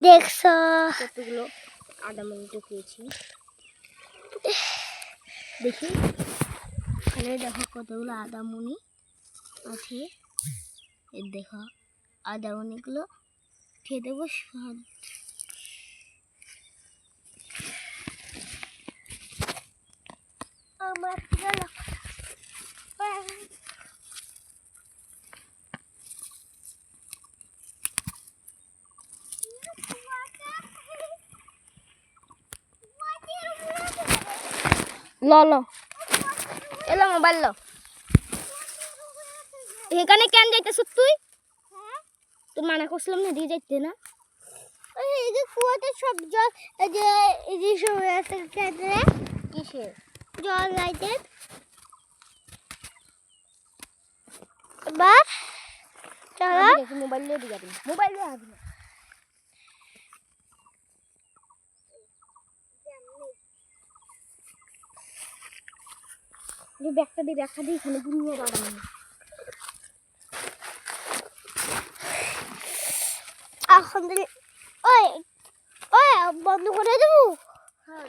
দেখছো কতগুলো আদামনি টুকিয়েছি দেখি এখানে দেখো কতগুলো আদামনি আছে এই দেখো আদামনিগুলো খেয়ে দেবো স্বাদ আমার লো এলো মোবাইল লো এখানে কেন যাইতেছ তুই তোর মানা করছিলাম না দিয়ে যাইতে না এই যে কুয়াতে সব জল এই যে সব খেতে কিসে জল লাইতে এবার চলো মোবাইল নিয়ে দিয়ে যাবি মোবাইল নিয়ে আসবি ব্যাগটা দিয়ে এখানে দুনিয়া দাঁড়ানো এখন ওই ওই বন্ধ করে দেবো হ্যাঁ